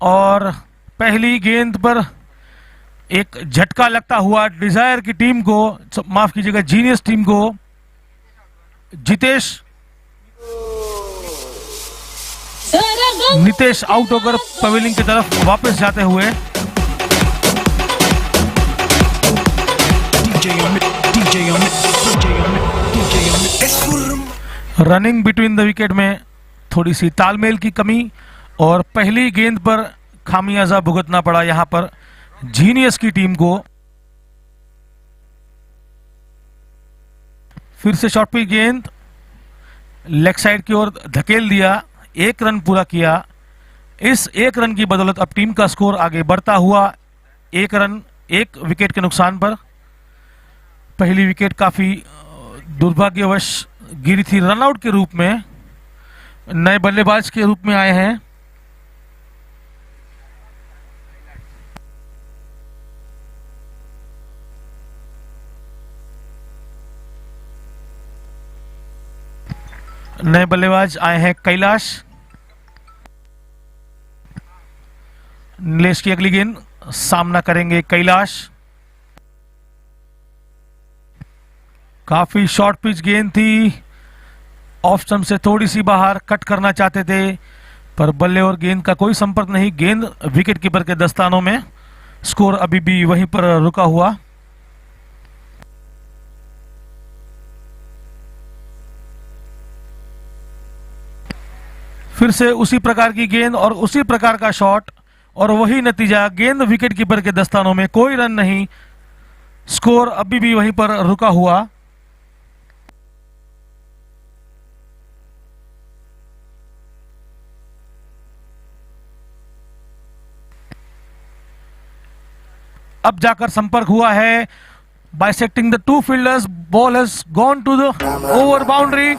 और पहली गेंद पर एक झटका लगता हुआ डिजायर की टीम को, माफ कीजिएगा जीनियस टीम को। जितेश नितेश आउट होकर पवेलियन की तरफ वापस जाते हुए। रनिंग बिटवीन द विकेट में थोड़ी सी तालमेल की कमी और पहली गेंद पर खामियाजा भुगतना पड़ा यहां पर जीनियस की टीम को। फिर से शॉर्ट पिच गेंद लेग साइड की ओर धकेल दिया, 1 रन पूरा किया। इस 1 रन की बदौलत अब टीम का स्कोर आगे बढ़ता हुआ 1 रन 1 विकेट के नुकसान पर। पहली विकेट काफी दुर्भाग्यवश गिरी थी रनआउट के रूप में, नए बल्लेबाज के रूप में आए हैं। नए बल्लेबाज आए हैं कैलाश। नीलेश की अगली गेंद, सामना करेंगे कैलाश। काफी शॉर्ट पिच गेंद थी, ऑफ स्टंप से थोड़ी सी बाहर कट करना चाहते थे पर बल्ले और गेंद का कोई संपर्क नहीं। गेंद विकेट कीपर के दस्तानों में, स्कोर अभी भी वहीं पर रुका हुआ। फिर से उसी प्रकार की गेंद और उसी प्रकार का शॉट और वही नतीजा, गेंद विकेट कीपर के दस्तानों में, कोई रन नहीं। स्कोर अभी भी वहीं पर रुका हुआ। अब जाकर संपर्क हुआ है, bisecting the 2 fielders, ball has gone to the over boundary.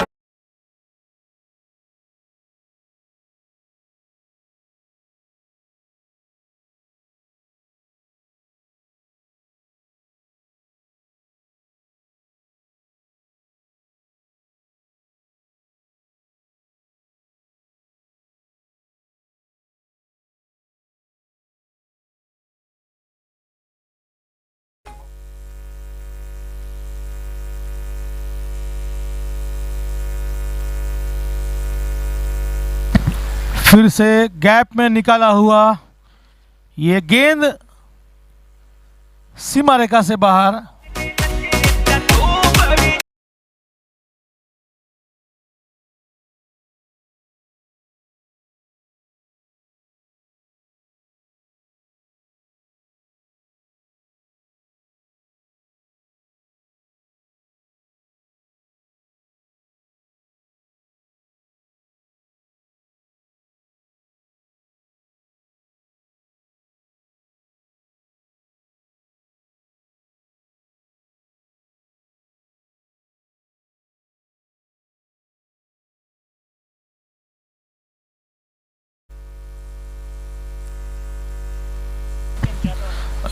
फिर से गैप में निकाला हुआ ये गेंद सीमा रेखा से बाहर।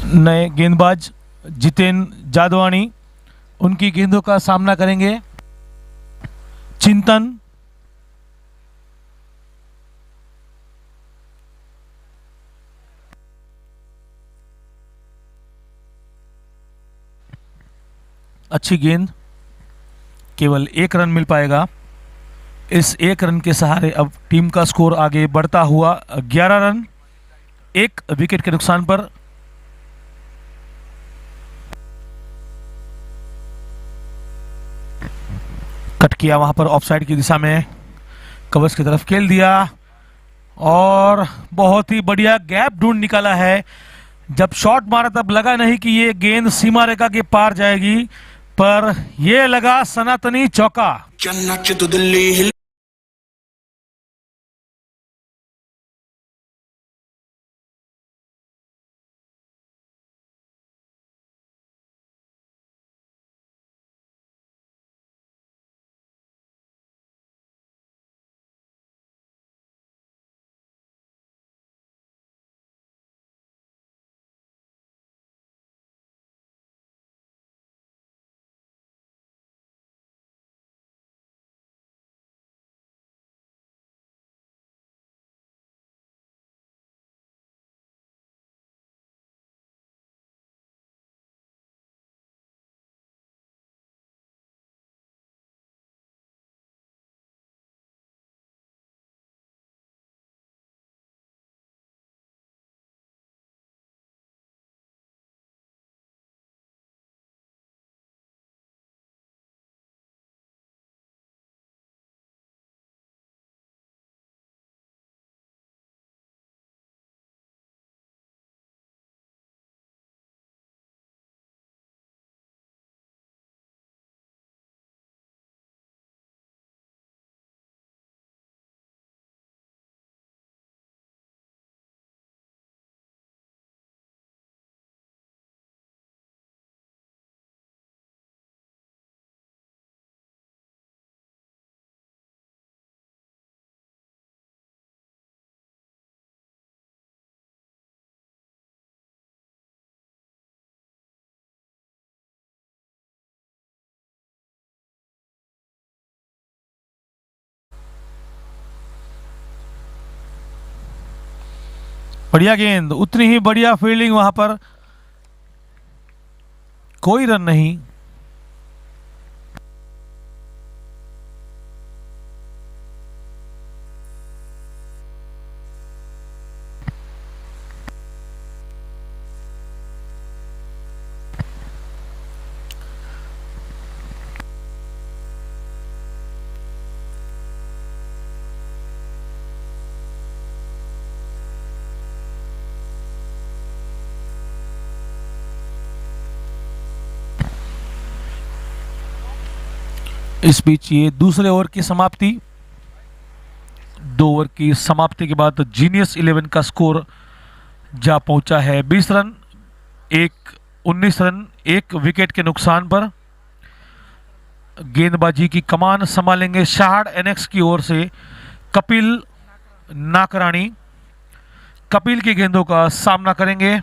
नए गेंदबाज जितेन जादवानी, उनकी गेंदों का सामना करेंगे चिंतन। अच्छी गेंद, केवल 1 रन मिल पाएगा। इस 1 रन के सहारे अब टीम का स्कोर आगे बढ़ता हुआ 11 रन 1 विकेट के नुकसान पर। कट किया वहां पर ऑफसाइड की दिशा में, कवच की तरफ खेल दिया और बहुत ही बढ़िया गैप ढूंढ निकाला है। जब शॉट मारा तब लगा नहीं कि ये गेंद सीमा रेखा के पार जाएगी, पर यह लगा सनातनी चौका। बढ़िया गेंद, उतनी ही बढ़िया फील्डिंग वहां पर, कोई रन नहीं। इस बीच ये दूसरे ओवर की समाप्ति, 2 ओवर की समाप्ति के बाद जीनियस 11 का स्कोर जा पहुंचा है 20 रन, 19 रन, 1 विकेट के नुकसान पर। गेंदबाजी की कमान संभालेंगे शहाड़ एनेक्स की ओर से कपिल नाकरानी। कपिल की गेंदों का सामना करेंगे।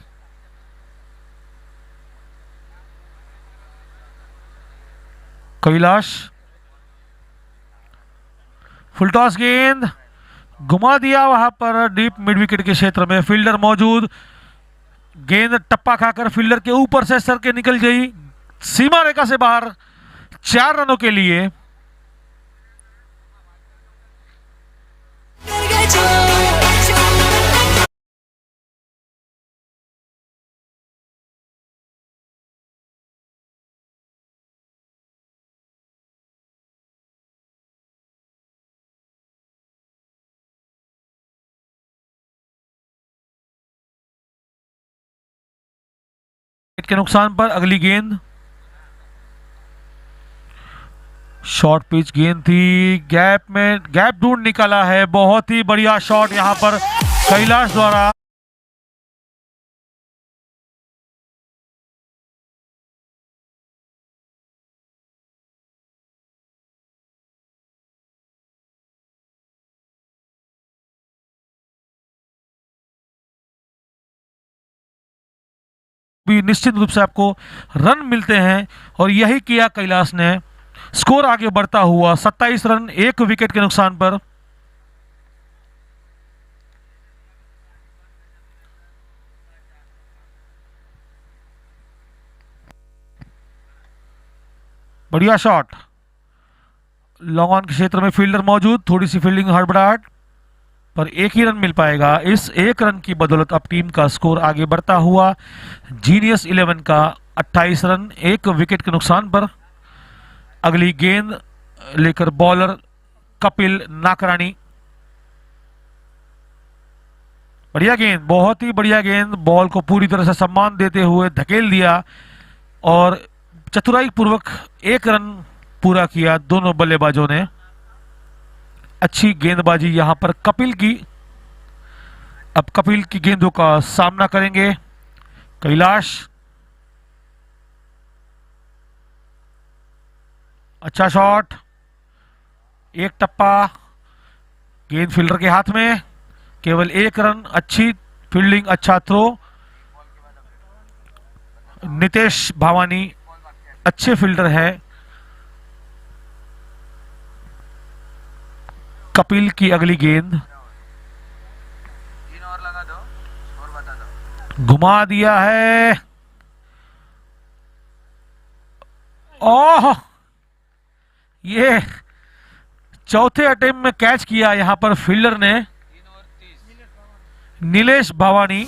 कैलाश, फुल टॉस गेंद घुमा दिया वहां पर डीप मिड विकेट के क्षेत्र में, फील्डर मौजूद, गेंद टप्पा खाकर फील्डर के ऊपर से सर के निकल गई, सीमा रेखा से बाहर, 4 रनों के लिए। के नुकसान पर अगली गेंद, शॉर्ट पिच गेंद थी, गैप में गैप ढूंढ निकाला है, बहुत ही बढ़िया शॉट यहां पर कैलाश द्वारा। भी निश्चित रूप से आपको रन मिलते हैं और यही किया कैलाश ने। स्कोर आगे बढ़ता हुआ 27 रन, 1 विकेट के नुकसान पर। बढ़िया शॉट, लॉन्ग ऑन के क्षेत्र में फील्डर मौजूद, थोड़ी सी फील्डिंग हड़बड़ाहट पर 1 ही रन मिल पाएगा। इस 1 रन की बदौलत अब टीम का स्कोर आगे बढ़ता हुआ जीनियस 11 का 28 रन, 1 विकेट के नुकसान पर। अगली गेंद लेकर बॉलर कपिल नाकरानी। बढ़िया गेंद, बहुत ही बढ़िया गेंद, बॉल को पूरी तरह से सम्मान देते हुए धकेल दिया और चतुराई पूर्वक 1 रन पूरा किया दोनों बल्लेबाजों ने। अच्छी गेंदबाजी यहां पर कपिल की। अब कपिल की गेंदों का सामना करेंगे कैलाश। अच्छा शॉट, 1 टप्पा, गेंद फील्डर के हाथ में, केवल 1 रन, अच्छी फील्डिंग, अच्छा थ्रो। नितेश भावानी अच्छे फील्डर है। कपिल की अगली गेंद घुमा दिया है, ओह, ये चौथे अटेम्प्ट में कैच किया यहां पर फील्डर ने, नीलेश भावानी।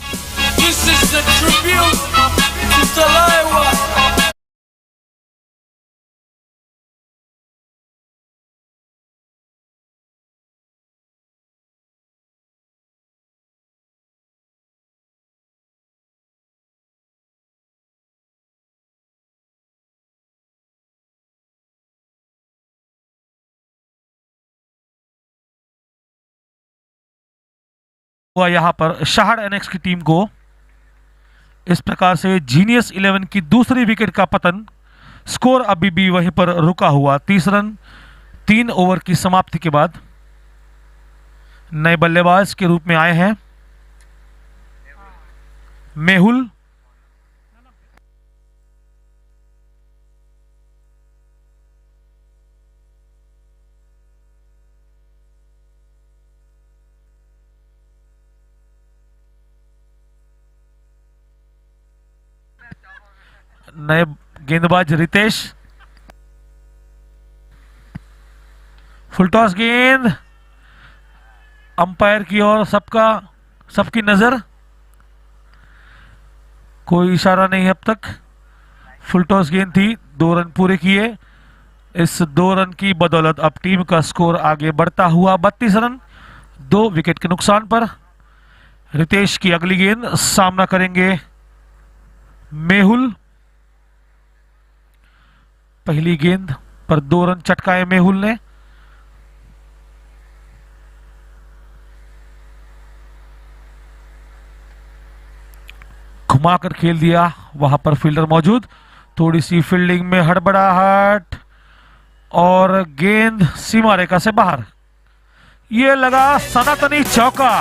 हुआ यहां पर शहाड़ एनेक्स की टीम को। इस प्रकार से जीनियस 11 की दूसरी विकेट का पतन, स्कोर अभी भी वहीं पर रुका हुआ 30 रन, 3 ओवर की समाप्ति के बाद। नए बल्लेबाज के रूप में आए हैं मेहुल। नए गेंदबाज रितेश। फुल टॉस गेंद, अंपायर की ओर सबकी नजर, कोई इशारा नहीं अब तक। फुल टॉस गेंद थी, 2 रन पूरे किए। इस 2 रन की बदौलत अब टीम का स्कोर आगे बढ़ता हुआ 32 रन, 2 विकेट के नुकसान पर। रितेश की अगली गेंद, सामना करेंगे मेहुल। पहली गेंद पर 2 रन चटकाए मेहुल ने। घुमाकर खेल दिया, वहां पर फील्डर मौजूद। थोड़ी सी फील्डिंग में हड़बड़ाहट और गेंद सीमा रेखा से बाहर। यह लगा सनातनी चौका।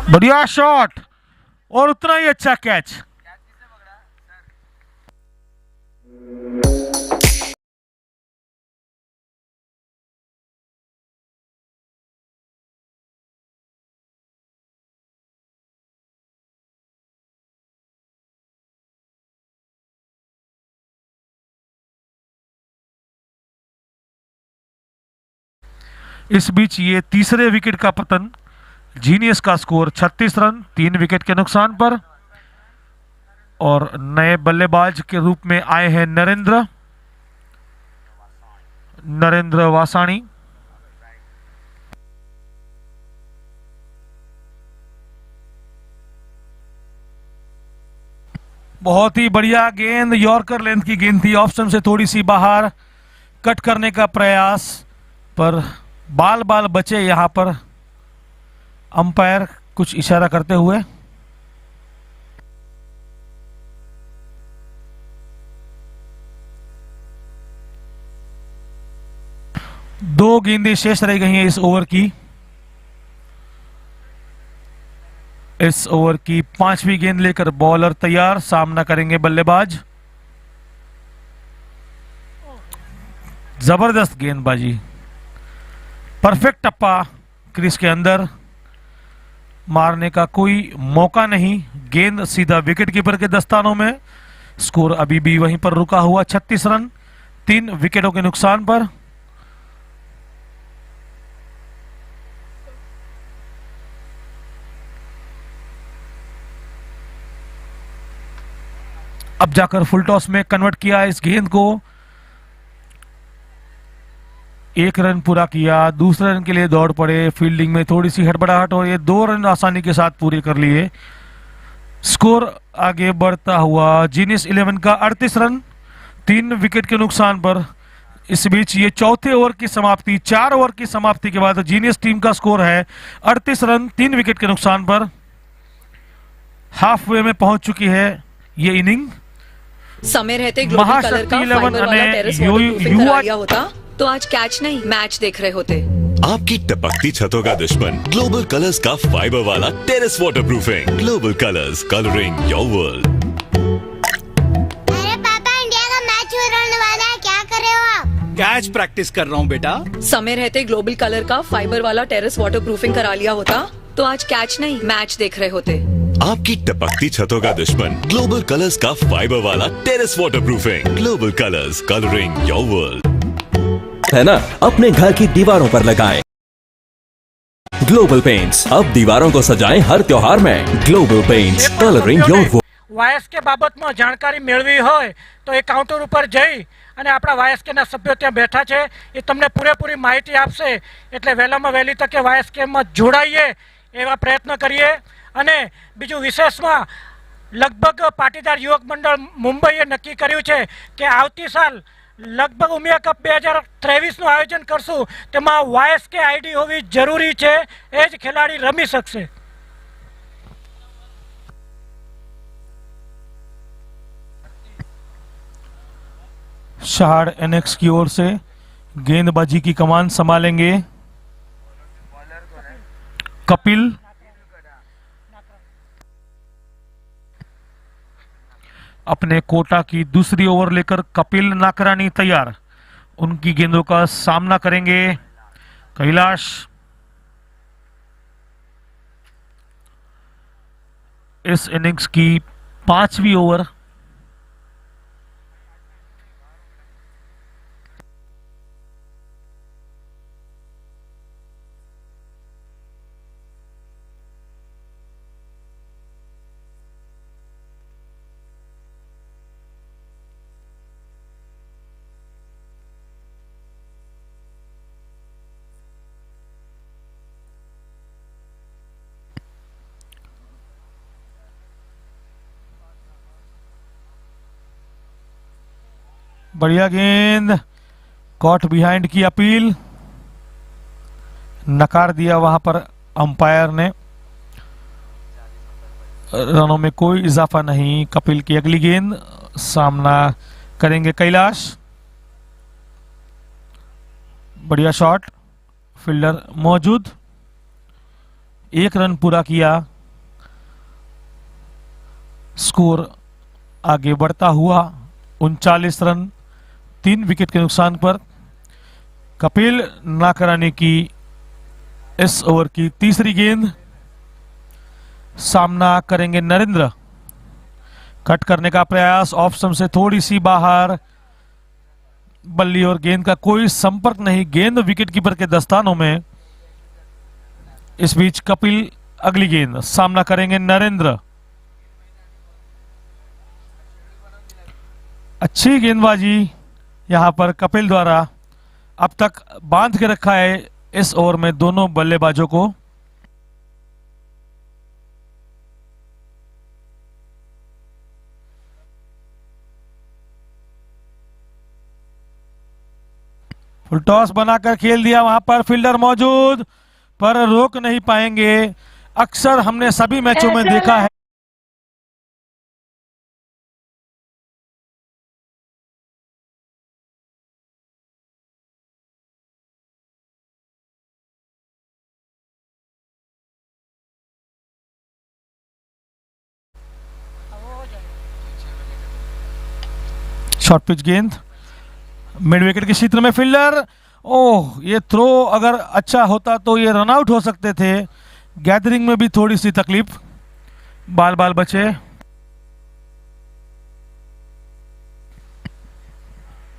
बढ़िया शॉट और उतना ही अच्छा कैच। इस बीच ये तीसरे विकेट का पतन। जीनियस का स्कोर 36 रन, 3 विकेट के नुकसान पर। और नए बल्लेबाज के रूप में आए हैं नरेंद्र वासानी। बहुत ही बढ़िया गेंद, यॉर्कर लेंथ की गेंद थी, ऑप्शन से थोड़ी सी बाहर, कट करने का प्रयास पर बाल बचे। यहां पर अंपायर कुछ इशारा करते हुए। दो गेंदें शेष रह गई हैं इस ओवर की। इस ओवर की 5वीं गेंद लेकर बॉलर तैयार, सामना करेंगे बल्लेबाज। जबरदस्त गेंदबाजी, परफेक्ट टप्पा, क्रीज के अंदर, मारने का कोई मौका नहीं। गेंद सीधा विकेट कीपर के दस्तानों में। स्कोर अभी भी वहीं पर रुका हुआ 36 रन, 3 विकेटों के नुकसान पर। अब जाकर फुल टॉस में कन्वर्ट किया इस गेंद को। 1 रन पूरा किया, दूसरे रन के लिए दौड़ पड़े। फील्डिंग में थोड़ी सी हड़बड़ाहट और ये 2 रन आसानी के साथ पूरे कर लिए। स्कोर आगे बढ़ता हुआ जीनियस 11 का 38 रन, 3 विकेट के नुकसान पर। इस बीच ये चौथे ओवर की समाप्ति, 4 ओवर की समाप्ति के बाद जीनियस टीम का स्कोर है 38 रन, 3 विकेट के नुकसान पर। हाफ वे में पहुंच चुकी है ये इनिंग। समय रहते ग्लोबल कलर का फाइबर वाला टेरेस वाटरप्रूफिंग करा लिया होता तो आज कैच नहीं मैच देख रहे होते। आपकी टपकती छतों का दुश्मन ग्लोबल कलर्स का फाइबर वाला terrace waterproofing. Global colours, colouring your world. अरे पापा, इंडिया का मैच होने वाला है, क्या कर रहे हो आप? कैच प्रैक्टिस कर रहा हूँ बेटा। समय रहते ग्लोबल कलर का फाइबर वाला टेरेस वाटरप्रूफिंग करा लिया होता तो आज कैच नहीं मैच देख रहे होते। आपकी टपकती छतों का दुश्मन ग्लोबल कलर्स का फाइबर वाला terrace waterproofing. Global colours, colouring your world. है ना, अपने घर की दीवारों पर लगाएं ग्लोबल पेंट्स। अब दीवारों को सजाएं हर त्योहार में। Global paints, colouring your world. YSK બાબતમાં જાણકારી મેળવી હોય તો એ કાઉન્ટર ઉપર જઈ અને આપણા વાયએસકેના સભ્યો ત્યાં બેઠા છે, એ તમને પૂરેપૂરી માહિતી આપશે. એટલે વહેલામાં વહેલી તકે વાયએસકેમાં જોડાઈએ એવા પ્રયત્ન કરીએ. અને બીજું વિશેષમાં લગભગ પાટીદાર યુવક મંડળ મુંબઈએ નક્કી કર્યું છે કે આવતી સાલ લગભગ ઉમિયા કપ 2023નું આયોજન કરશું. તેમાં વાયએસકે આઈડી હોવી જરૂરી છે, એ જ ખેલાડી રમી શકશે. शहाड़ एनएक्स की ओर से गेंदबाजी की कमान संभालेंगे कपिल। अपने कोटा की दूसरी ओवर लेकर कपिल नाकरानी तैयार। उनकी गेंदों का सामना करेंगे कैलाश। इस इनिंग्स की 5वीं ओवर। बढ़िया गेंद, कॉट बिहाइंड की अपील नकार दिया वहां पर अंपायर ने। रनों में कोई इजाफा नहीं। कपिल की अगली गेंद, सामना करेंगे कैलाश। बढ़िया शॉट, फील्डर मौजूद। 1 रन पूरा किया। स्कोर आगे बढ़ता हुआ 39 रन 3 विकेट के नुकसान पर। कपिल नाकरानी की इस ओवर की तीसरी गेंद, सामना करेंगे नरेंद्र। कट करने का प्रयास, ऑप्शन से थोड़ी सी बाहर। बल्ली और गेंद का कोई संपर्क नहीं, गेंद विकेट कीपर के दस्तानों में। इस बीच कपिल अगली गेंद, सामना करेंगे नरेंद्र। अच्छी गेंदबाजी यहां पर कपिल द्वारा अब तक बांध के रखा है इस ओवर में दोनों बल्लेबाजों को। फुल टॉस बनाकर खेल दिया, वहां पर फील्डर मौजूद पर रोक नहीं पाएंगे। अक्सर हमने सभी मैचों में देखा है शॉर्ट पिच गेंद मिड विकेट के क्षेत्र में। फील्डर, ओह, ये थ्रो अगर अच्छा होता तो ये रन आउट हो सकते थे। गैदरिंग में भी थोड़ी सी तकलीफ, बाल बाल बचे।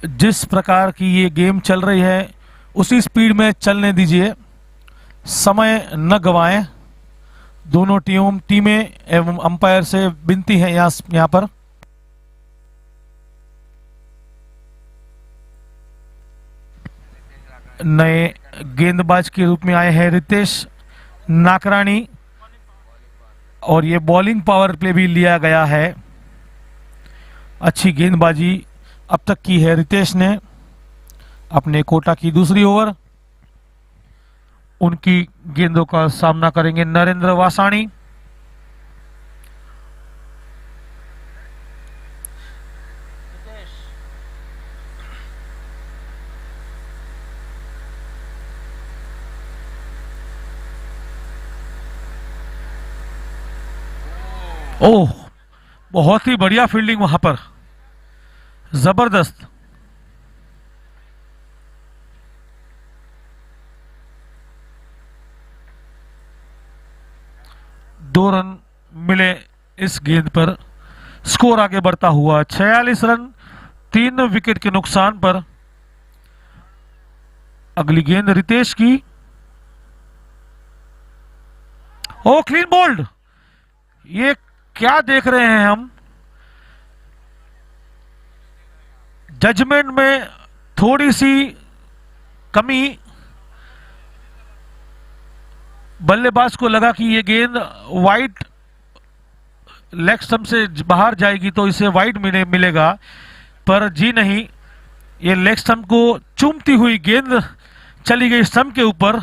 जिस प्रकार की ये गेम चल रही है उसी स्पीड में चलने दीजिए, समय न गवाएं। दोनों टीमें एवं अंपायर से विनती है यहां पर। नए गेंदबाज के रूप में आए हैं रितेश नाकरानी और ये बॉलिंग पावर प्ले भी लिया गया है। अच्छी गेंदबाजी अब तक की है रितेश ने। अपने कोटा की दूसरी ओवर, उनकी गेंदों का सामना करेंगे नरेंद्र वासाणी। ओह, बहुत ही बढ़िया फील्डिंग वहां पर, जबरदस्त। दो रन मिले इस गेंद पर। स्कोर आगे बढ़ता हुआ 46 रन 3 विकेट के नुकसान पर। अगली गेंद रितेश की। ओ, क्लीन बोल्ड। ये क्या देख रहे हैं हम? जजमेंट में थोड़ी सी कमी। बल्लेबाज को लगा कि ये गेंद वाइड लेग स्टंप से बाहर जाएगी तो इसे वाइड मिलेगा, पर जी नहीं, ये लेग स्टंप को चूमती हुई गेंद चली गई स्टंप के ऊपर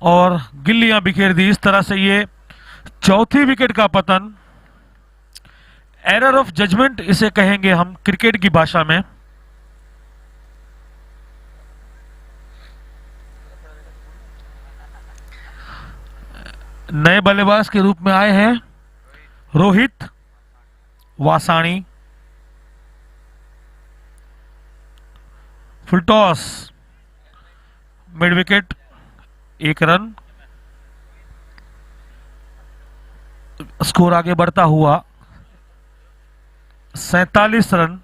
और गिल्लियां बिखेर दी। इस तरह से ये चौथी विकेट का पतन। एरर ऑफ जजमेंट इसे कहेंगे हम क्रिकेट की भाषा में। नए बल्लेबाज के रूप में आए हैं Rohit Vasani. Full toss, mid wicket, 1 run. Score आगे बढ़ता हुआ 47 रन,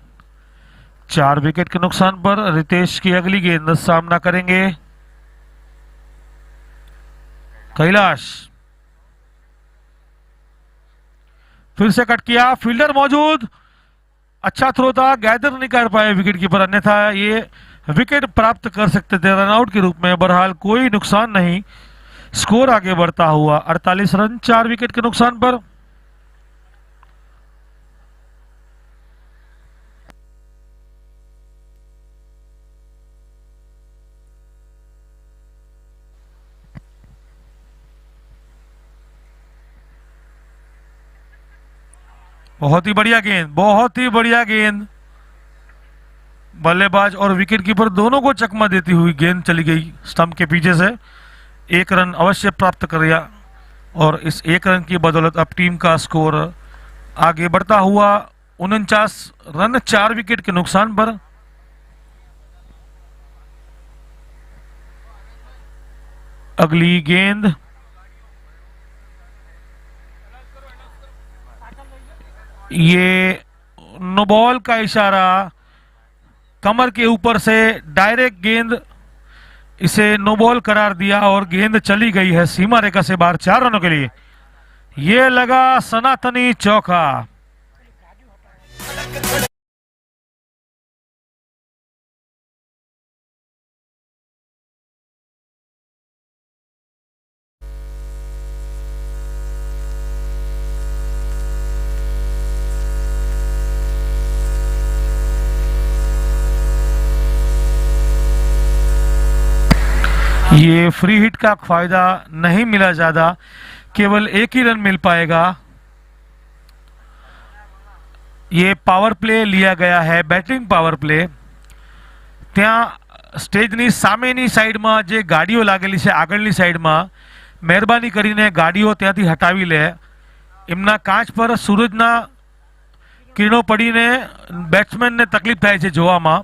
4 विकेट के नुकसान पर। रितेश की अगली गेंद, सामना करेंगे कैलाश। फिर से कट किया, फील्डर मौजूद, अच्छा थ्रो था, गैदर नहीं कर पाए विकेट कीपर, अन्यथा ये विकेट प्राप्त कर सकते थे रनआउट के रूप में। बहरहाल कोई नुकसान नहीं, स्कोर आगे बढ़ता हुआ 48 रन, 4 विकेट के नुकसान पर। बहुत ही बढ़िया गेंद, बहुत ही बढ़िया गेंद। बल्लेबाज और विकेट कीपर दोनों को चकमा देती हुई गेंद चली गई स्टंप के पीछे से। 1 रन अवश्य प्राप्त कर लिया और इस 1 रन की बदौलत अब टीम का स्कोर आगे बढ़ता हुआ 49 रन, 4 विकेट के नुकसान पर। अगली गेंद, ये नो बॉल का इशारा, कमर के ऊपर से डायरेक्ट गेंद, इसे नो बॉल करार दिया और गेंद चली गई है सीमा रेखा से बाहर 4 रनों के लिए। ये लगा सनातनी चौका। ये फ्री हिट का फायदा नहीं मिला, ज्यादा केवल 1 ही रन मिल पाएगा। ये पावर प्ले लिया गया है, बैटिंग पावर प्ले। ત્યાં સ્ટેજની સામેની સાઈડમાં જે ગાડીઓ લાગેલી છે આગળની સાઈડમાં, મહેરબાની કરીને ગાડીઓ ત્યાંથી હટાવી લે। એમના કાચ પર સૂરજના કિરણો પડીને બેટ્સમેનને તકલીફ થાય છે જોવામાં।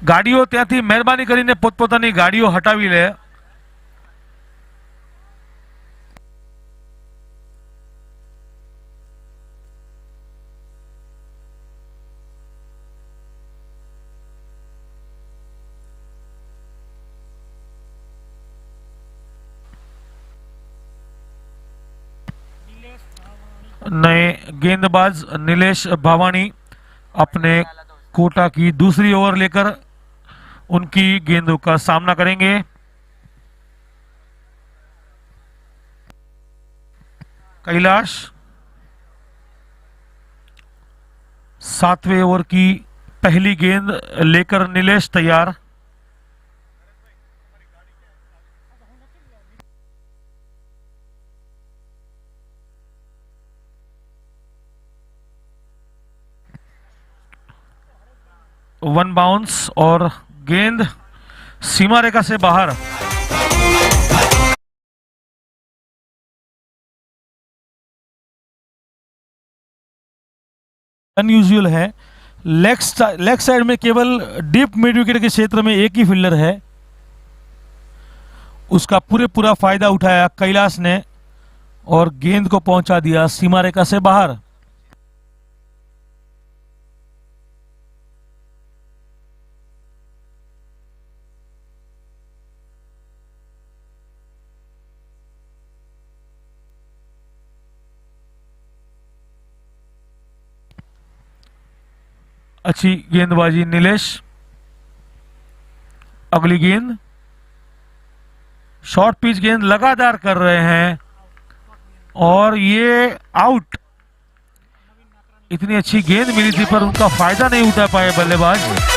ગાડીઓ ત્યાંથી મહેરબાની કરીને પોતપોતાની ગાડીઓ હટાવી લે। नए गेंदबाज नीलेश भावानी अपने कोटा की दूसरी ओवर लेकर उनकी गेंदों का सामना करेंगे। कैलाश 7वें ओवर की पहली गेंद लेकर नीलेश तैयार। वन बाउंस और गेंद सीमा रेखा से बाहर। अनयूजुअल है, लेग साइड में केवल डीप मिड विकेट के क्षेत्र में एक ही फील्डर है, उसका पूरा फायदा उठाया कैलाश ने और गेंद को पहुंचा दिया सीमा रेखा से बाहर। अच्छी गेंदबाजी नीलेश। अगली गेंद, शॉर्ट पिच गेंद लगातार कर रहे हैं और ये आउट। इतनी अच्छी गेंद मिली थी पर उनका फायदा नहीं उठा पाए बल्लेबाज।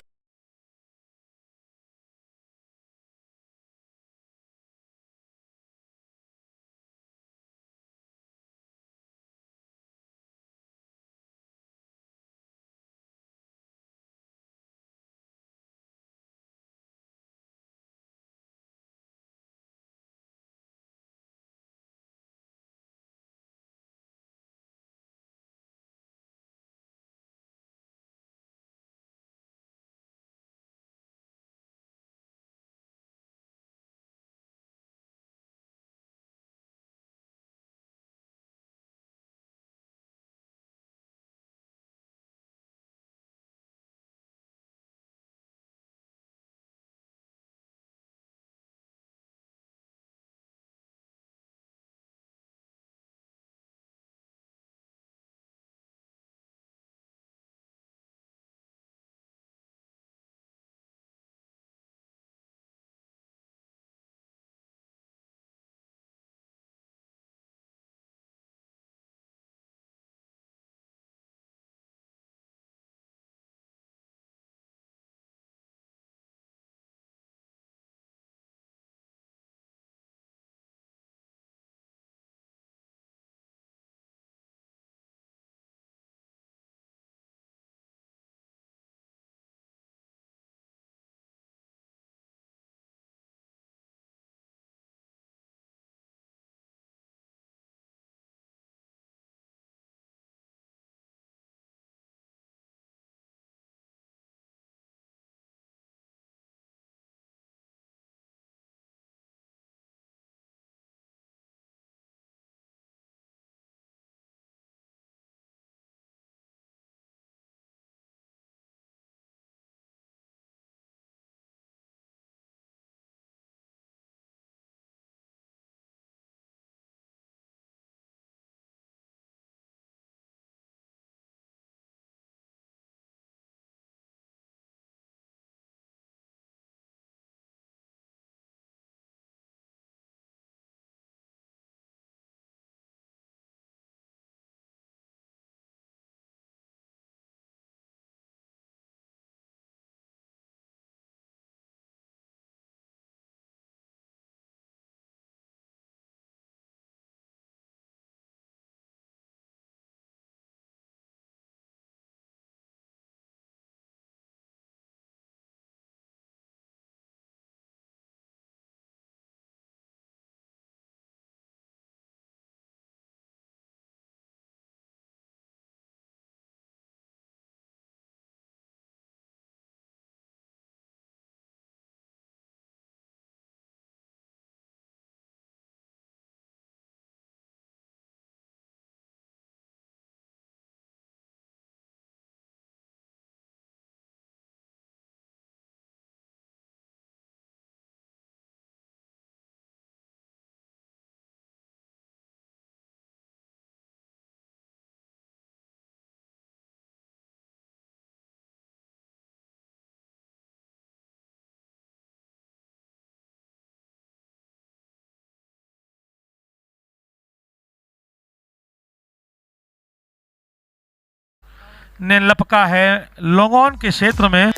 ने लपका है लोंगोन के क्षेत्र में।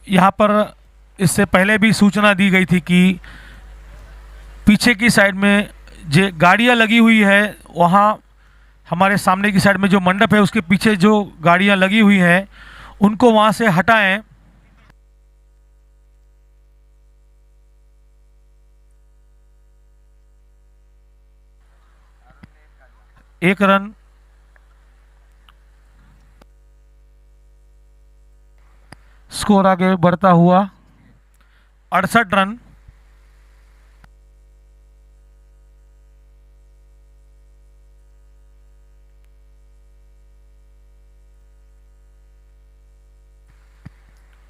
यहाँ पर इससे पहले भी सूचना दी गई थी कि पीछे की साइड में जो गाड़ियाँ लगी हुई है, वहाँ हमारे सामने की साइड में जो मंडप है उसके पीछे जो गाड़ियाँ लगी हुई हैं उनको वहाँ से हटाएं। एक रन स्कोर आगे बढ़ता हुआ 68 रन।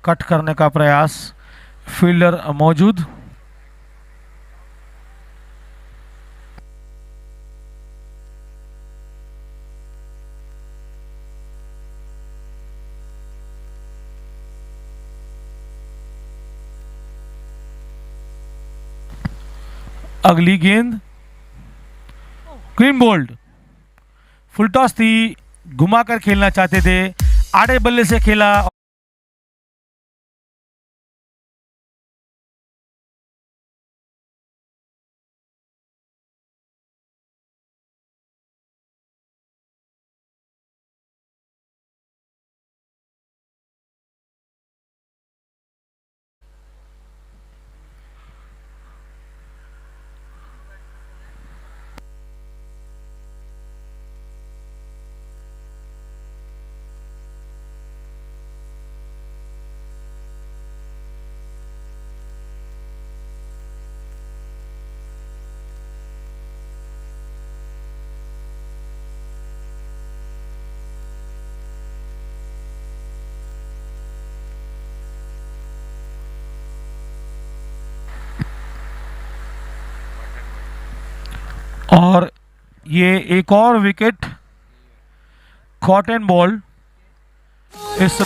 कट करने का प्रयास, फील्डर मौजूद। अगली गेंद क्लीन बोल्ड। फुल टॉस थी, घुमाकर खेलना चाहते थे, आड़े बल्ले से खेला। और ये एक और विकेट कॉट एंड बॉल। इस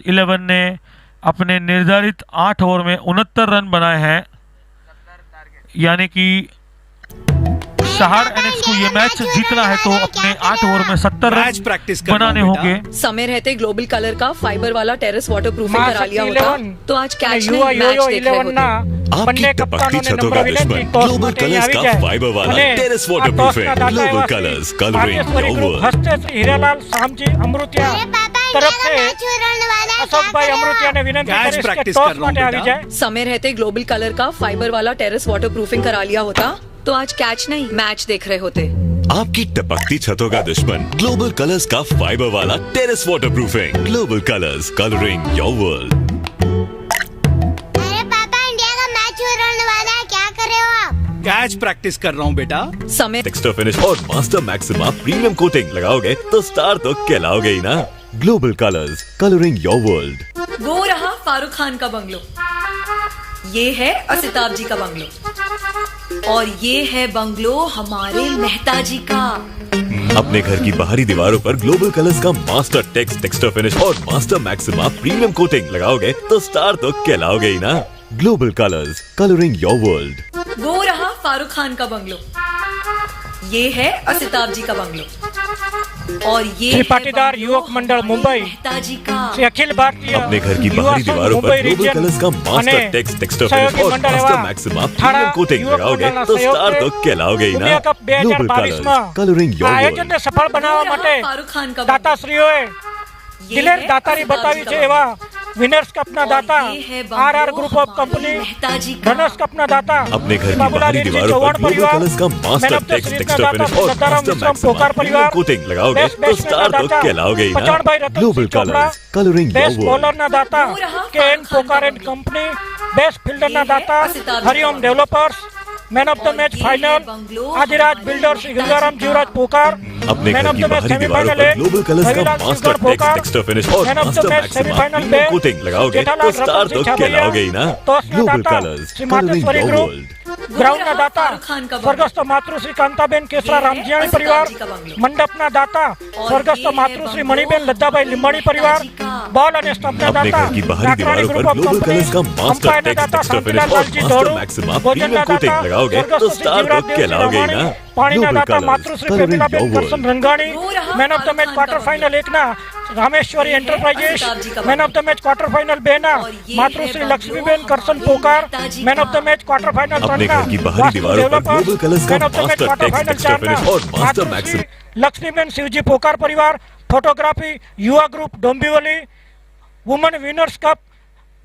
इलेवन ने अपने निर्धारित 8 ओवर में 69 रन बनाए हैं, यानी कि सहार एनेक्स को ये मैच जीतना है तो अपने 8 ओवर में 70 मैच प्रैक्टिस रन बनाने होंगे। समय रहते ग्लोबल कलर का फाइबर वाला टेरेस वाटर प्रूफिंग करा लिया होता तो आज कैच युवा नहीं मैच यो देख रहे होते। आपकी બંને टपकती કપ્તાનોને छतों का નમ્ર दुश्मन વિનંતી, ટોસ ग्लोबल માટે कलर्स આવી का જાય। फाइबर वाला અને टेरेस આ वाटर ટોસના प्रूफिंग દાતા ग्लोबल એવા colours colouring Bhagyeshwari your group world. હસ્તે શ્રી હીરાલાલ શામજી અમૃતિયા अरे पापा तरफ इंडिया का से मैच उड़ने वाला है, क्या અશોકભાઈ कर रहे हो અમૃતિયાને વિનંતી Catch કરીશ કે practice ટોસ कर रहा हूं માટે આવી बेटा। જાય। समय रहते ग्लोबल कलर का फाइबर वाला टेरेस वाटर प्रूफिंग करा लिया होता तो आज कैच नहीं मैच देख रहे होते। आपकी टपकती छतों का दुश्मन ग्लोबल कलर्स का फाइबर वाला terrace water proofing global colours colouring your world. अरे पापा इंडिया का मैच उड़ने वाला है, क्या कर रहे हो आप? कैच प्रैक्टिस कर रहा हूँ बेटा। समय एक्स्ट्रा फिनिश और मास्टर मैक्सिमा प्रीमियम कोटिंग लगाओगे तो स्टार तो कहलाओगे ही ना। Global colours colouring your world. वो रहा फारूक खान का बंगलो, ये है असिताब जी का बंगलो और ये है बंगलो हमारे मेहता जी का। अपने घर की बाहरी दीवारों पर ग्लोबल कलर्स का मास्टर टेक्स्ट टेक्सचर फिनिश और मास्टर मैक्सिमा प्रीमियम कोटिंग लगाओगे तो स्टार तो कहलाओगे ही ना। Global colours colouring your world. वो रहा फारूक खान का बंगलो, ये है असिताब जी का बंगलो और ये श्री है पाटीदार बंगलो युवक मंडल हमारे मुंबई, मेहता जी का। श्री अखिल भारतीय अपने घर की युवा बाहरी संघ दीवारों मुंबई पर ग्लोबल रीजन कलर्स का मास्टर અને टेक्स्ट टेक्सचर સહયોગી फिनिश और મંડળ मास्टर એવા मैक्सिमा થાળા प्रीमियम कोटिंग યુવક लगाओगे મંડળના तो स्टार સહયોગથી तो कहलाओगे ही ना। દુનિયા કપ ग्लोबल 2022 માં कलर्स कलरिंग આ योर वर्ल्ड। આયોજનને સફળ वो બનાવવા रहा માટે फारूक खान का દાતાશ્રીઓએ ये દિલેર है દાતારી असिताब બતાવી जी છે का એવા વિનર્સ કપના और દાતા ये है बंगलो આરઆર ગ્રુપ ઓફ हमारे કંપની, मेहता जी का। ધનસ કપના દાતા अपने घर की બાબુલાલ बाहरी વીરજી दीवारों पर ચૌહાણ ग्लोबल परिवार, कलर्स का master man of the text સિરીઝના टेक्सचर દાતા फिनिश और Sadaram master Vishwam Maxima Pokar premium परिवार, कोटिंग लगाओगे बेस्ट तो बैट्समैन स्टार तो दाता कहलाओगे ही ना। Pachanbhai Ratansinh global Chopda, colours colouring your best world. બોલરના દાતા वो रहा કેએન फारूक खान પોકાર का એન્ડ કંપની, बेस्ट फील्डરના દાતા Hariom developers, man of the match final Adiraj builders Gangaram Jivraj पोकार, अपने मैन घर ऑफ की द मैच बाहरी दीवारों सेमीफाइनल पर ग्लोबल कलर्स का मास्टर टेक्स्ट टेक्सचर फिनिश और man of the master match Maxima semifinal premium coating लगाओगे तो स्टार तो कहलाओगे ही ना। Global colours colouring your world. ग्राउंडના દાતા સ્વર્ગસ્થ માતૃશ્રી કાંતાબેન કેસરા રામજીયાણી પરિવાર, મંડપના દાતા સ્વર્ગસ્થ માતૃશ્રી મણિબેન લદ્દાભાઈ લીંબાણી પરિવાર, બોલ અને સ્ટમ્પના अपने દાતા घर की बाहरी કાકરાણી दीवारों ગ્રુપ पर ઓફ ग्लोबल कलर्स का કંપની, मास्टर અંપાયરના टेक्स्ट દાતા टेक्सचर फिनिश શાંતિલાલ और લાલજી मास्टर ધોળુ, मैक्सिमा ભોજનના प्रीमियम कोटिंग દાતા लगाओगे तो સ્વર્ગસ્થ स्टार तो જીવરાજ कहलाओगे ही ना। પાણીના ग्लोबल દાતા कलर्स માતૃશ્રી colouring Pratilaben your Karshan world. Rangani, man of the match quarter final 1 ના Rameshwari enterprises, man of the match quarter final 2 ना मातृश्री Laxmiben Karsan Pokar, man of the match quarter final 3 अपने ना घर की बाहरी दीवारों पर ग्लोबल कलर्स का man of the match master quarter text final texture 4 finish ना और मास्टर मातृश्री मैक्सिमा लक्ष्मीबेन शिवजी पोकार परिवार, फोटोग्राफी युवा group Dombivli, woman winners cup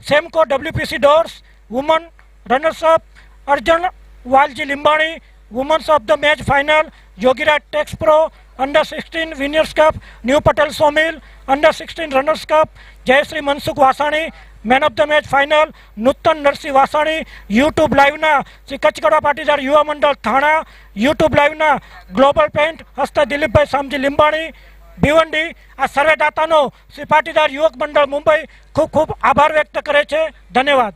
Semco WPC doors, woman runners up Arjun Valji Limbani, women's of the match final Yogiraj tex pro, under 16 winners cup new Patel Somil, under 16 runners cup Jayshree Mansukh Vasani, man of the match final Nutan Narsinh Vasani, YouTube live ना श्री कचकड़ा पाटीदार युवा मंडल Thana, YouTube live ना global paint हस्त दिलीप भाई सामजी लिंबाणी भिवंडी। आ सर्वे दातानो श्री पाटीदार युवक मंडल मुंबई खूब खूब आभार व्यक्त करे छे। धन्यवाद।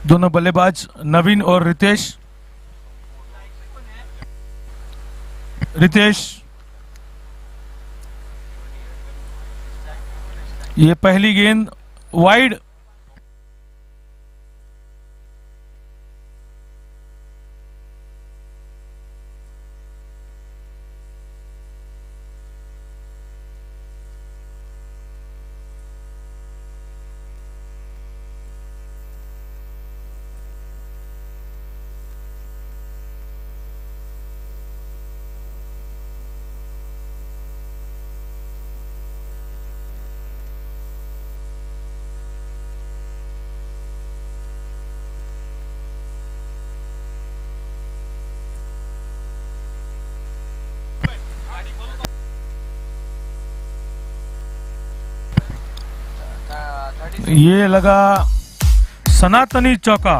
दोनों बल्लेबाज नवीन और रितेश। रितेश, ये पहली गेंद वाइड। ये लगा सनातनी चौका।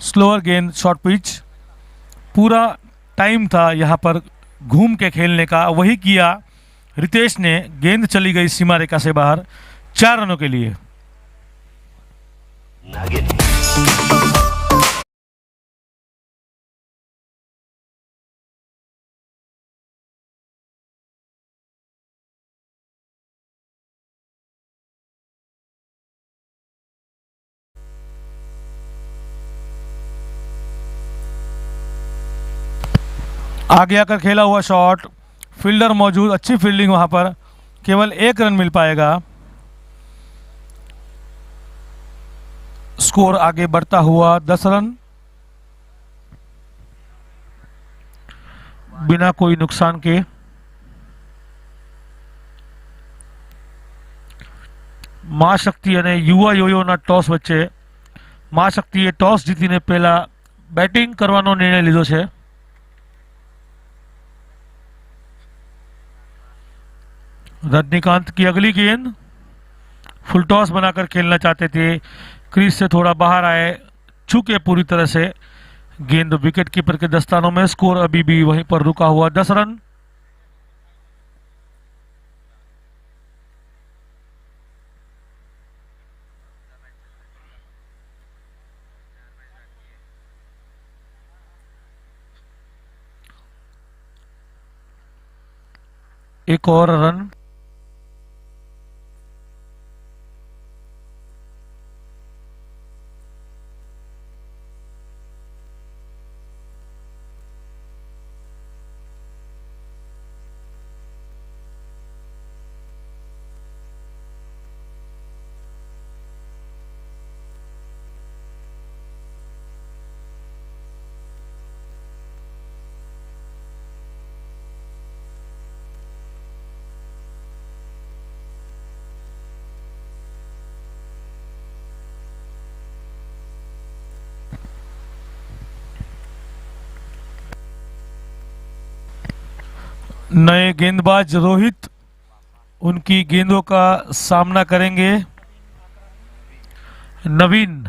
स्लोअर गेंद शॉर्ट पिच। पूरा टाइम था यहाँ पर घूम के खेलने का, वही किया रितेश ने। गेंद चली गई सीमा रेखा से बाहर 4 रनों के लिए। आगे आकर खेला हुआ शॉट, फील्डर मौजूद, अच्छी फील्डिंग वहां पर, केवल 1 रन मिल पाएगा। स्कोर आगे बढ़ता हुआ 10 रन, बिना कोई नुकसान के। मां शक्ति અને યુવા યોયોના ટોસ વચ્ચે માं શક્તિએ ટોસ જીતીને પહેલા બેટિંગ કરવાનો નિર્ણય લીધો છે। रजनीकांत की अगली गेंद, फुल टॉस बनाकर खेलना चाहते थे, क्रीज से थोड़ा बाहर आए, छूके पूरी तरह से गेंद विकेट कीपर के दस्तानों में। स्कोर अभी भी वहीं पर रुका हुआ 10 रन। एक और रन। नए गेंदबाज रोहित उनकी गेंदों का सामना करेंगे नवीन।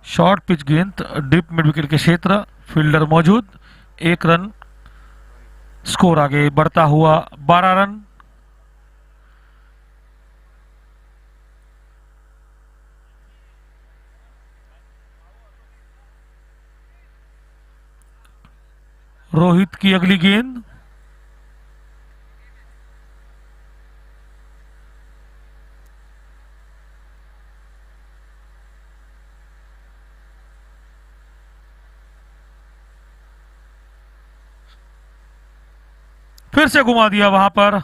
शॉर्ट पिच गेंद डीप मिड विकेट के क्षेत्र, फील्डर मौजूद, 1 रन, स्कोर आगे बढ़ता हुआ 12 रन। रोहित की अगली गेंद, फिर से घुमा दिया, वहां पर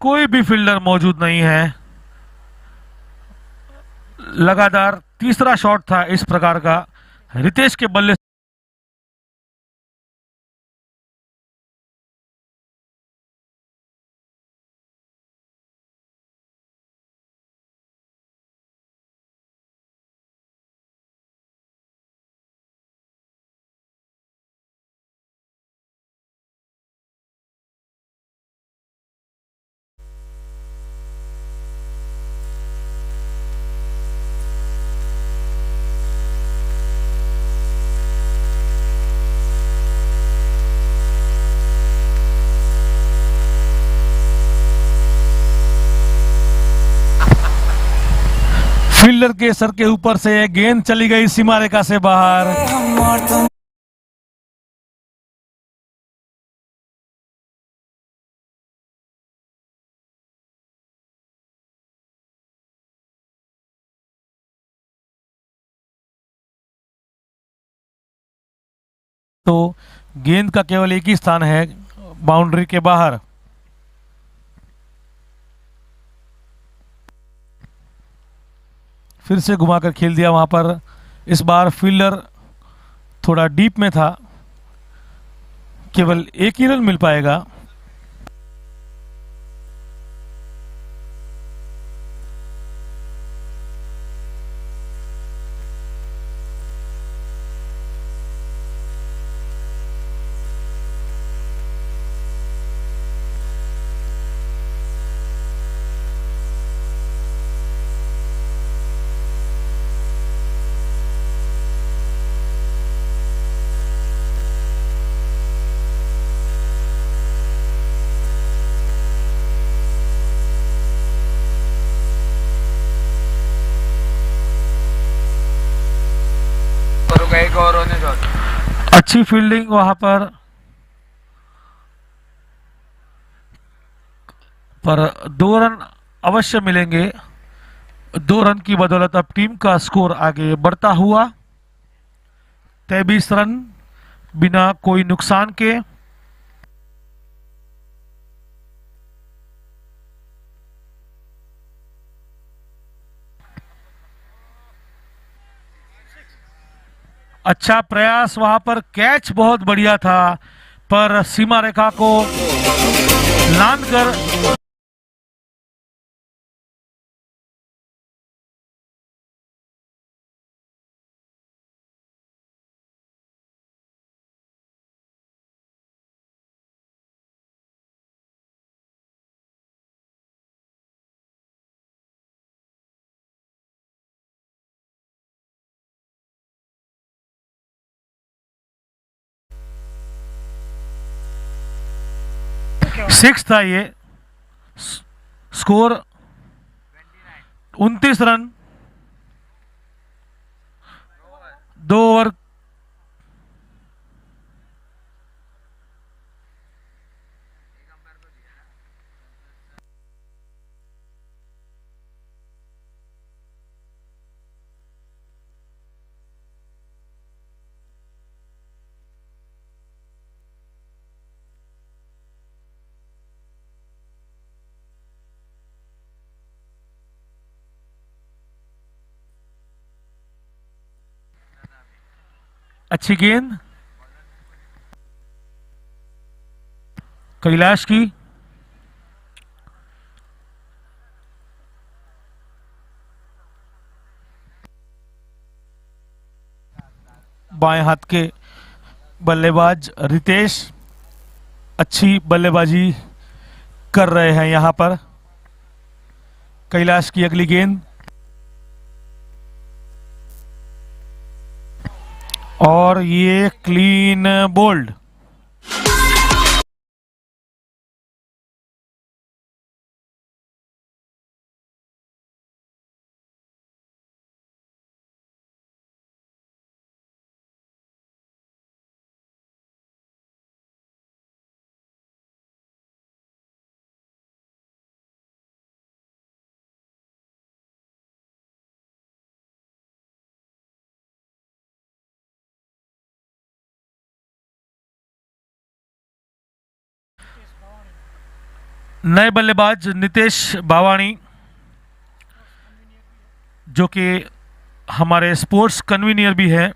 कोई भी फील्डर मौजूद नहीं है। लगातार तीसरा शॉट था इस प्रकार का रितेश के बल्ले। फील्डर के सर के ऊपर से गेंद चली गई सीमा रेखा से बाहर। तो गेंद का केवल एक ही स्थान है बाउंड्री के बाहर। फिर से घुमाकर खेल दिया वहां पर। इस बार फील्डर थोड़ा डीप में था, केवल 1 ही रन मिल पाएगा। अच्छी फील्डिंग वहां पर 2 रन अवश्य मिलेंगे। 2 रन की बदौलत अब टीम का स्कोर आगे बढ़ता हुआ 23 रन बिना कोई नुकसान के। अच्छा प्रयास वहां पर, कैच बहुत बढ़िया था पर सीमा रेखा को लांघ कर सिक्स था ये। Score 29 run, 2 over. अच्छी गेंद कैलाश की। बाएं हाथ के बल्लेबाज रितेश अच्छी बल्लेबाजी कर रहे हैं यहां पर। कैलाश की अगली गेंद और ये क्लीन बोल्ड। नए बल्लेबाज नितेश बावाणी जो कि हमारे स्पोर्ट्स कन्वीनियर भी हैं,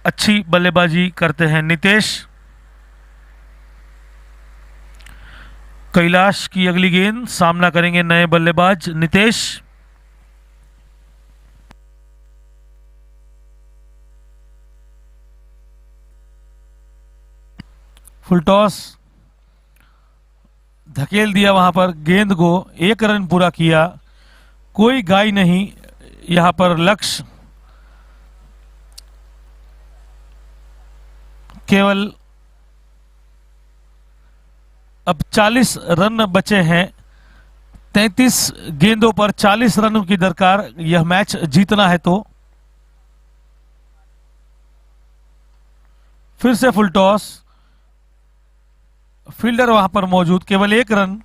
अच्छी बल्लेबाजी करते हैं नितेश। कैलाश की अगली गेंद, सामना करेंगे नए बल्लेबाज नितेश। फुल टॉस, धकेल दिया वहां पर गेंद को, 1 रन पूरा किया, कोई गाय नहीं यहां पर लक्ष्य, केवल अब 40 रन बचे हैं। 33 गेंदों पर 40 रनों की दरकार, यह मैच जीतना है तो। फिर से फुल टॉस, फील्डर वहां पर मौजूद, केवल 1 रन।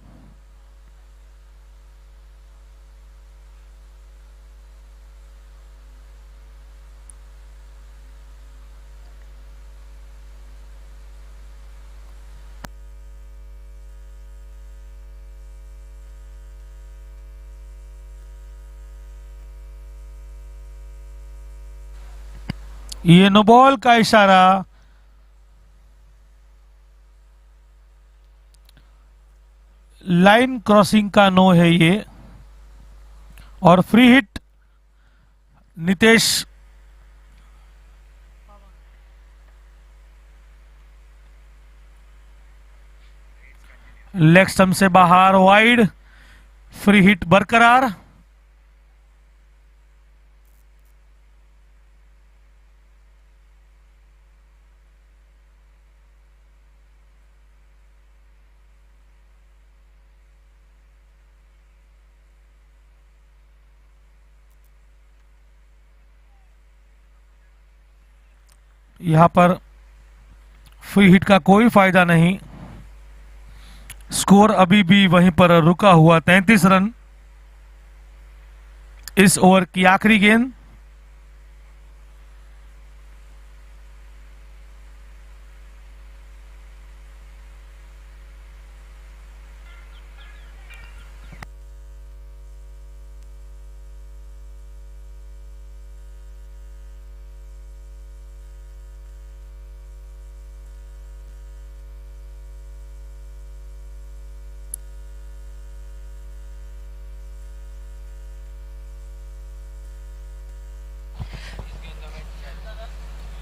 ये नो बॉल का इशारा, लाइन क्रॉसिंग का नो है ये, और free hit Nitesh. Leg stump से बाहर, वाइड, फ्री हिट बरकरार। यहां पर फ्री हिट का कोई फायदा नहीं, स्कोर अभी भी वहीं पर रुका हुआ, 33 रन। इस ओवर की आखिरी गेंद,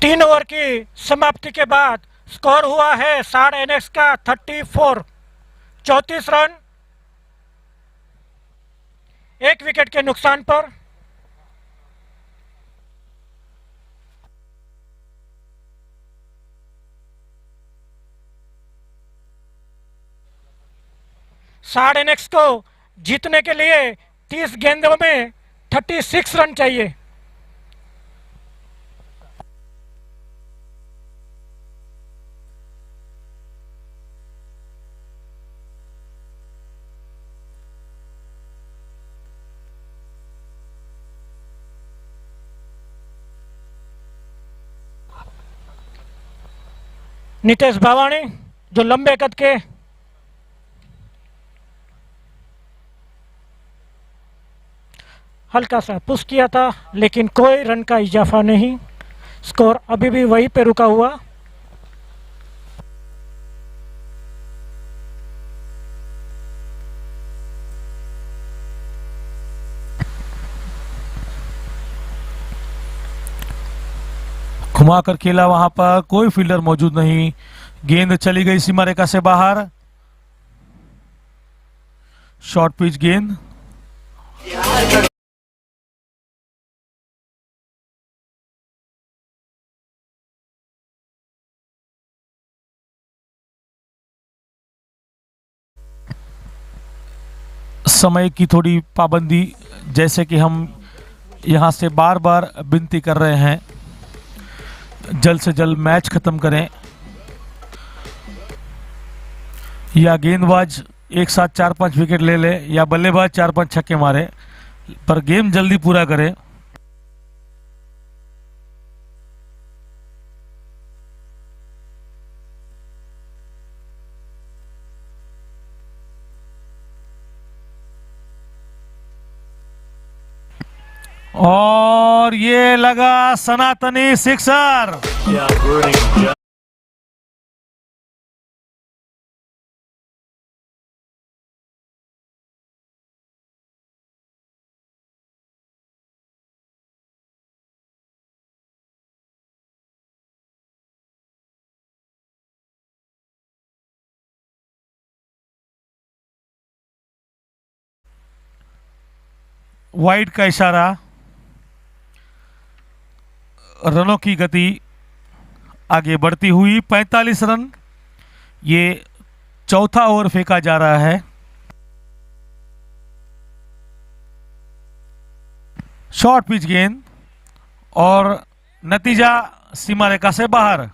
तीन ओवर की समाप्ति के बाद स्कोर हुआ है साड़ एनएक्स का 34, 34 रन, 1 विकेट के नुकसान पर। साड़ एनएक्स को जीतने के लिए 30 गेंदों में 36 रन चाहिए। नितेश बावाणी जो लंबे कद के हल्का सा पुश किया था, लेकिन कोई रन का इजाफा नहीं, स्कोर अभी भी वहीं पे रुका हुआ। घुमाकर खेला, वहां पर कोई फील्डर मौजूद नहीं। गेंद चली गई सीमा रेखा से बाहर। शॉर्ट पिच गेंद। समय की थोड़ी पाबंदी, जैसे कि हम यहां से बार बार विनती कर रहे हैं, जल्द से जल्द मैच खत्म करें, या गेंदबाज एक साथ 4-5 विकेट ले ले, या बल्लेबाज 4-5 छक्के मारे, पर गेम जल्दी पूरा करें। और ये लगा सनातनी सिक्सर। वाइड का इशारा। रनों की गति आगे बढ़ती हुई 45 रन। ये चौथा ओवर फेंका जा रहा है। शॉर्ट पिच गेंद और नतीजा सीमा रेखा से बाहर।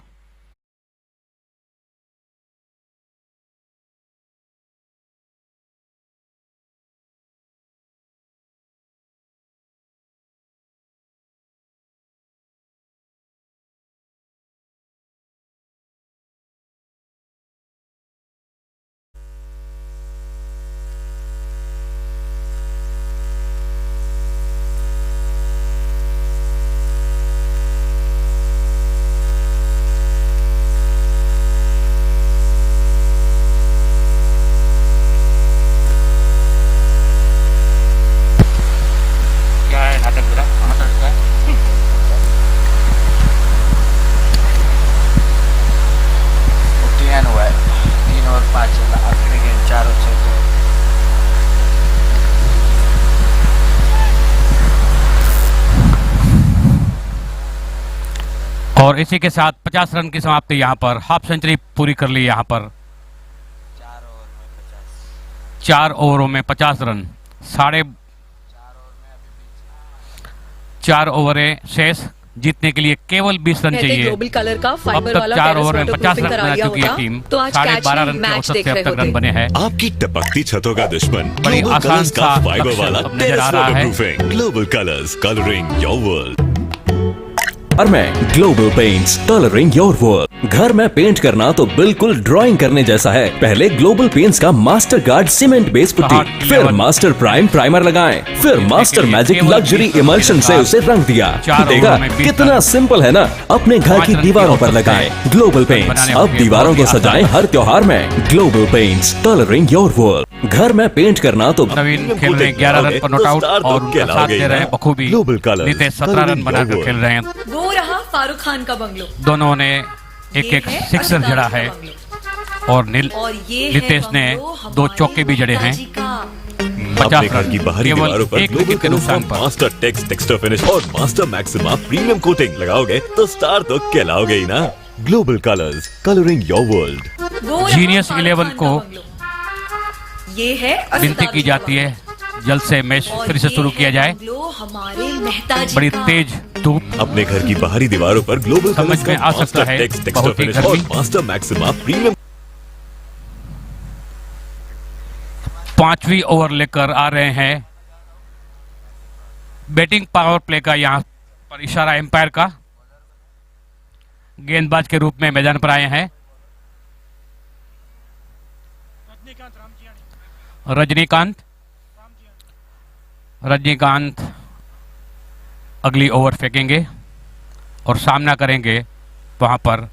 और इसी के साथ 50 रन की समाप्ति यहाँ पर, हाफ सेंचुरी पूरी कर ली यहाँ पर। 4 ओवरों में 50 रन, 4 ओवरें शेष, जीतने के लिए केवल 20 रन चाहिए। ग्लोबल कलर का अब फाइबर तक वाला 4 ओवर में टेनिस 50 बॉल रन बना चुकी है टीम। तो आज 12.5 रन के मैच औसत देख से अब रहे तक रन होते। बने हैं। आपकी टपकती छतों का दुश्मन बड़ी ग्लोबल आसान कलर्स का सा फाइबर लक्ष्य वाला अब नजर टेरेस आ रहा है। Waterproofing. Global colours, colouring your world. और मैं global paints, colouring your world. घर में पेंट करना तो बिल्कुल ड्राइंग करने जैसा है। पहले ग्लोबल पेंट्स का master guard cement base putty, फिर मास्टर प्राइम प्राइमर लगाएं, फिर मास्टर मैजिक लग्जरी इमल्शन से उसे रंग दिया। देखा कितना सिंपल है ना। अपने घर की दीवारों पर लगाएं ग्लोबल पेंट्स। अब दीवारों को सजाएं हर त्योहार में। Global paints, colouring your world. घर में पेंट करना तो नवीन खेल रहे 11 रन पर नॉट आउट और उनका साथ दे रहे हैं बखूबी। नितेश 17 रन बनाकर खेल रहे हैं। वो रहा फारूक खान का बंगलो। दोनों ने एक सिक्सर जड़ा है और नितेश ने 2 चौके भी जड़े हैं। 50 रन की बाहरी दीवारों पर एक विकेट के नुकसान पर। मास्टर टेक्स टेक्सचर फिनिश और मास्टर मैक्सिमा प्रीमियम कोटिंग लगाओगे तो स्टार तो कहलाओगे ही ना। Global colours, colouring your world. Genius 11 को ये है विनती की जाती है जल्द से मैच फिर से शुरू किया जाए। हमारे मेहता जी बड़ी का। तेज धूप अपने घर की बाहरी दीवारों पर ग्लोबल समझ कलर्स में का आ सकता मास्टर है, टेक्स टेक्सचर बहुत ही फिनिश और गर्मी। मास्टर मैक्सिमा प्रीमियम 5वीं ओवर लेकर आ रहे हैं। बैटिंग पावर प्ले का यहाँ पर इशारा एम्पायर का। गेंदबाज के रूप में मैदान पर आए हैं रजनीकांत अगली ओवर फेंकेंगे और सामना करेंगे। वहां पर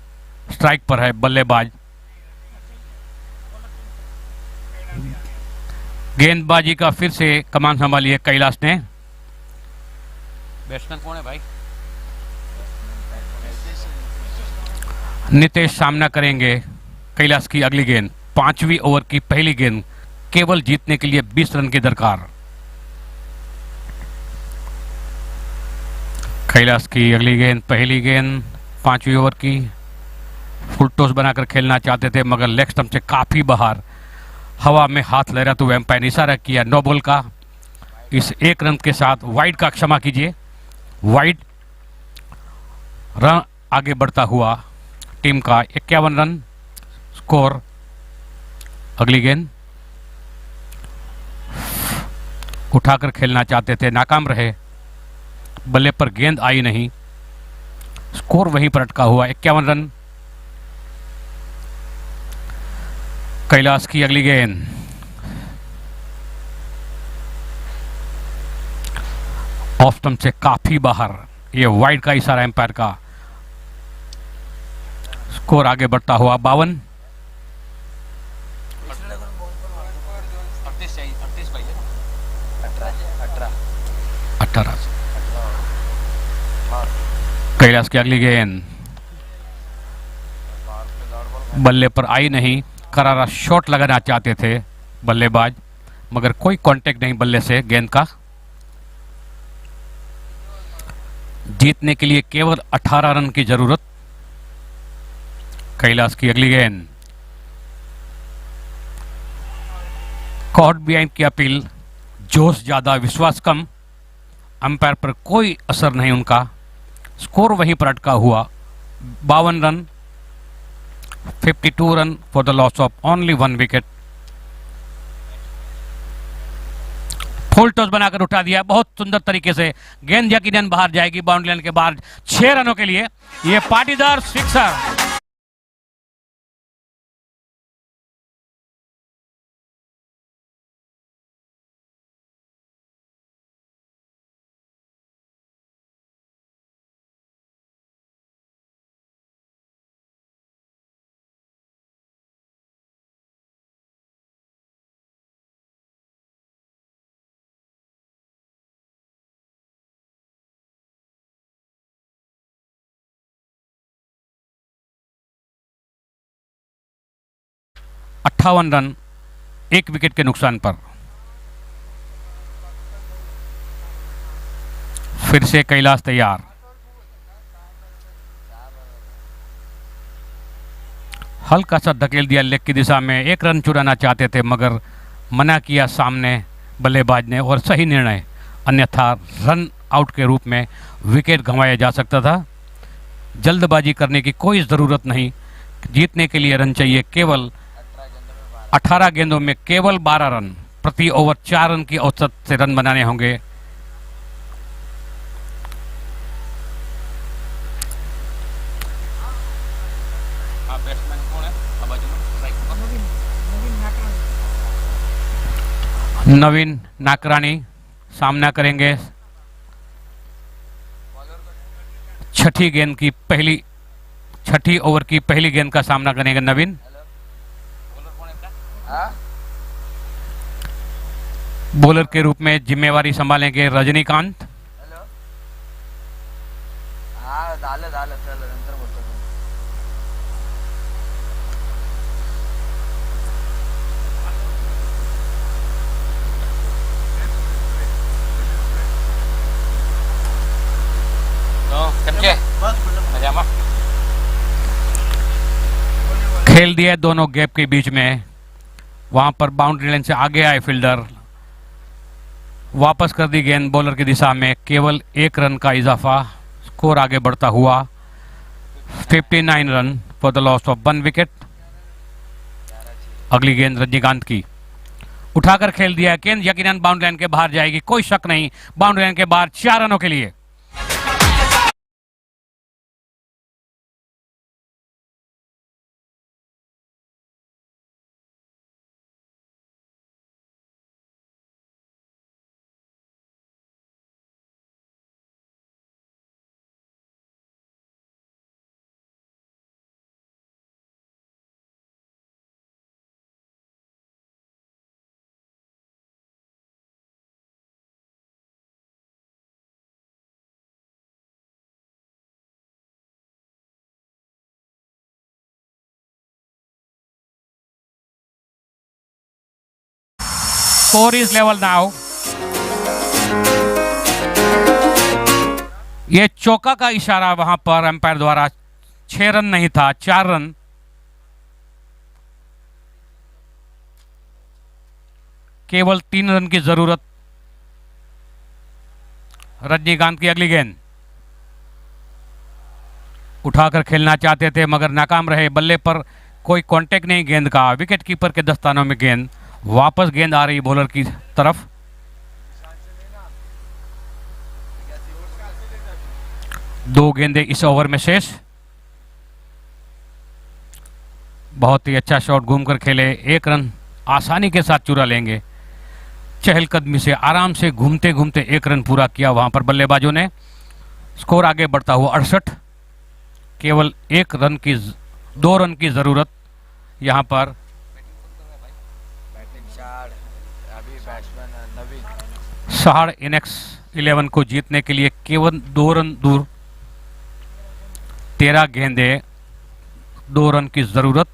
स्ट्राइक पर है बल्लेबाज। गेंदबाजी का फिर से कमान संभाली है कैलाश ने। बैट्समैन कौन है भाई? नितेश सामना करेंगे कैलाश की अगली गेंद। 5वीं ओवर की पहली गेंद, केवल जीतने के लिए 20 रन की दरकार। कैलाश की अगली गेंद, पहली गेंद 5वीं ओवर की। फुल टॉस बनाकर खेलना चाहते थे मगर लेग स्टंप से काफी बाहर, हवा में हाथ लहराते हुए एम्पायर ने इशारा किया नो बॉल का। इस 1 रन के साथ वाइड का, क्षमा कीजिए, वाइड रन आगे बढ़ता हुआ टीम का 51 रन स्कोर। अगली गेंद उठाकर खेलना चाहते थे, नाकाम रहे, बल्ले पर गेंद आई नहीं, स्कोर वहीं पर अटका हुआ 51 रन। कैलाश की अगली गेंद, ऑफ स्टंप से काफी बाहर, ये वाइड का इशारा एम्पायर का। स्कोर आगे बढ़ता हुआ 52। कैलाश की अगली गेंद बल्ले पर आई नहीं, करारा शॉट लगाना चाहते थे बल्लेबाज मगर कोई कांटेक्ट नहीं बल्ले से गेंद का। जीतने के लिए केवल 18 रन की जरूरत। कैलाश की अगली गेंद, कॉट बिहाइंड की अपील, जोश ज्यादा विश्वास कम, अंपायर पर कोई असर नहीं उनका, स्कोर वहीं पर अटका हुआ 52 run. 52 run for the loss of only 1 wicket. Full toss बनाकर उठा दिया बहुत सुंदर तरीके से, गेंद यकीनन बाहर जाएगी बाउंड्री लाइन के बाहर 6 रनों के लिए। ये पाटीदार सिक्सर। अट्ठावन रन 1 विकेट के नुकसान पर। फिर से कैलाश तैयार, हल्का सा धकेल दिया लेग की दिशा में, 1 रन चुराना चाहते थे मगर मना किया सामने बल्लेबाज ने और सही निर्णय, अन्यथा रन आउट के रूप में विकेट गंवाया जा सकता था। जल्दबाजी करने की कोई ज़रूरत नहीं, जीतने के लिए रन चाहिए केवल। 18 गेंदों में केवल 12 रन, प्रति ओवर 4 रन की औसत से रन बनाने होंगे। नवीन नाकरानी सामना करेंगे छठी ओवर की पहली गेंद का सामना करेंगे नवीन। बॉलर के रूप में जिम्मेवारी संभालेंगे रजनीकांत। खेल दिया दोनों गैप के बीच में, वहां पर बाउंड्री लाइन से आगे आए फील्डर, वापस कर दी गेंद बॉलर की दिशा में, केवल 1 रन का इजाफा, स्कोर आगे बढ़ता हुआ 59 run for the loss of 1 wicket. अगली गेंद रजनीकांत की, उठाकर खेल दिया, गेंद यकीनन बाउंड्री लाइन के बाहर जाएगी, कोई शक नहीं, बाउंड्री लाइन के बाहर 4 रनों के लिए। Score is level now. ये चौका का इशारा वहां पर एम्पायर द्वारा, 6 रन नहीं था, 4 रन। केवल 3 रन की जरूरत। रजनीकांत की अगली गेंद उठाकर खेलना चाहते थे मगर नाकाम रहे। बल्ले पर कोई कांटेक्ट नहीं गेंद का। विकेट कीपर के दस्तानों में गेंद। वापस गेंद आ रही बॉलर की तरफ। दो गेंदें इस ओवर में शेष। बहुत ही अच्छा शॉट घूमकर खेले। 1 रन आसानी के साथ चुरा लेंगे। चहलकदमी से आराम से घूमते घूमते 1 रन पूरा किया वहां पर बल्लेबाजों ने। स्कोर आगे बढ़ता हुआ 68। केवल 2 रन की जरूरत यहां पर। सहाड़ इनिंग्स 11 को जीतने के लिए केवल 2 रन दूर। 13 गेंदें, 2 रन की जरूरत।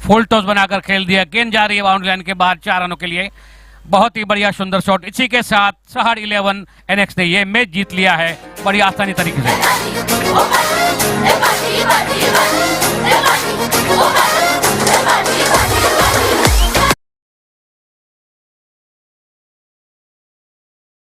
फुल टॉस बनाकर खेल दिया। गेंद जा रही है बाउंड्री लाइन के बाहर 4 रनों के लिए। बहुत ही बढ़िया सुंदर शॉट। इसी के साथ सहाड़ 11 इनिंग्स ने यह मैच जीत लिया है बड़ी आसानी तरीके से।